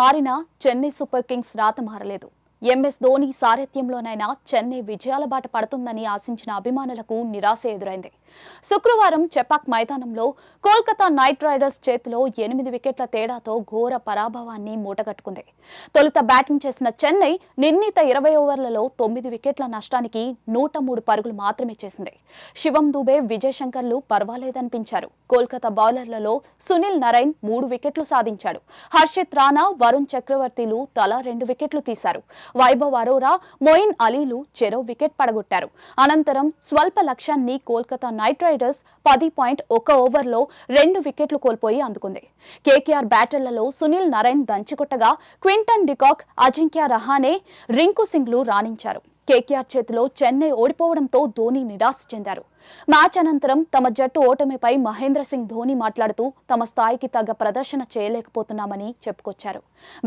మారినా Chennai super Kings రాత మారలేదు. ఎంఎస్ ధోని సారథ్యంలోనైనా చెన్నై విజయాల బాట పడుతుందని ఆశించిన అభిమానులకు నిరాశ ఎదురైంది. శుక్రవారం చెపాక్ మైదానంలో కోల్కతా నైట్ రైడర్స్ చేతిలో 8 వికెట్ల తేడాతో ఘోర పరాభవాన్ని మూటగట్టుకుంది. తొలుత బ్యాటింగ్ చేసిన చెన్నై నిర్ణీత 20 ఓవర్లలో 9 వికెట్ల నష్టానికి 103 పరుగులు మాత్రమే చేసింది. శివం దూబే, విజయ్ శంకర్లు పర్వాలేదనిపించారు. కోల్కతా బౌలర్లలో సునీల్ నరైన్ 3 వికెట్లు సాధించాడు. హర్షిత్ రాణా, వరుణ్ చక్రవర్తిలు తలా 2 వికెట్లు తీశారు. వైభవ్ అరోరా, మొయిన్ అలీలు చెరో వికెట్ పడగొట్టారు. అనంతరం స్వల్ప లక్ష్యాన్ని కోల్కతా నైట్ రైడర్స్ 10.1 ఓవర్లో 2 వికెట్లు కోల్పోయి అందుకుంది. కేకేఆర్ బ్యాటర్లలో సునీల్ నరైన్ దంచికొట్టగా క్వింటన్ డికాక్, అజింక్య రహానే, రింకు సింగ్లు రాణించారు. కేకేఆర్ చేతిలో చెన్నై ఓడిపోవడంతో ధోని నిరాశ చెందారు. మ్యాచ్ అనంతరం తమ జట్టు ఓటమిపై మహేంద్ర సింగ్ ధోని మాట్లాడుతూ తమ స్థాయికి తగ్గ ప్రదర్శన చేయలేకపోతున్నామని చెప్పుకొచ్చారు.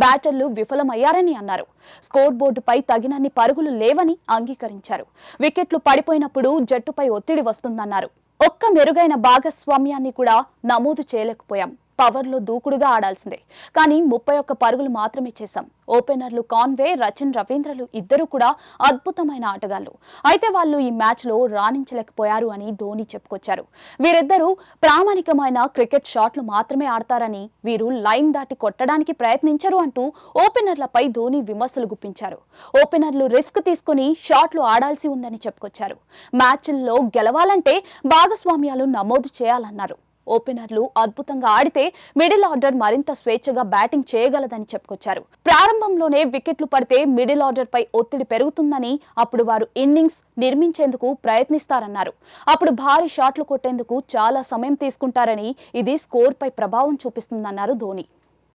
బ్యాటర్లు విఫలమయ్యారని అన్నారు. స్కోర్ బోర్డుపై తగినన్ని పరుగులు లేవని అంగీకరించారు. వికెట్లు పడిపోయినప్పుడు జట్టుపై ఒత్తిడి వస్తుందన్నారు. ఒక్క మెరుగైన భాగస్వామ్యాన్ని కూడా నమోదు చేయలేకపోయాం. పవర్లో దూకుడుగా ఆడాల్సిందే, కానీ 31 పరుగులు మాత్రమే చేశాం. ఓపెనర్లు కాన్వే, రచిన్ రవీంద్రలు ఇద్దరు కూడా అద్భుతమైన ఆటగాళ్లు. అయితే వాళ్ళు ఈ మ్యాచ్లో రాణించలేకపోయారు అని ధోని చెప్పుకొచ్చారు. వీరిద్దరూ ప్రామాణికమైన క్రికెట్ షాట్లు మాత్రమే ఆడతారని, వీరు లైన్ దాటి కొట్టడానికి ప్రయత్నించరు అంటూ ఓపెనర్లపై ధోని విమర్శలు గుప్పించారు. ఓపెనర్లు రిస్క్ తీసుకుని షాట్లు ఆడాల్సి ఉందని చెప్పుకొచ్చారు. మ్యాచ్ల్లో గెలవాలంటే భాగస్వామ్యాలు నమోదు చేయాలన్నారు. ఓపెనర్లు అద్భుతంగా ఆడితే మిడిల్ ఆర్డర్ మరింత స్వేచ్ఛగా బ్యాటింగ్ చేయగలదని చెప్పుకొచ్చారు. ప్రారంభంలోనే వికెట్లు పడితే మిడిల్ ఆర్డర్ పై ఒత్తిడి పెరుగుతుందని, అప్పుడు వారు ఇన్నింగ్స్ నిర్మించేందుకు ప్రయత్నిస్తారన్నారు. అప్పుడు భారీ షాట్లు కొట్టేందుకు చాలా సమయం తీసుకుంటారని, ఇది స్కోర్ పై ప్రభావం చూపిస్తుందన్నారు ధోని.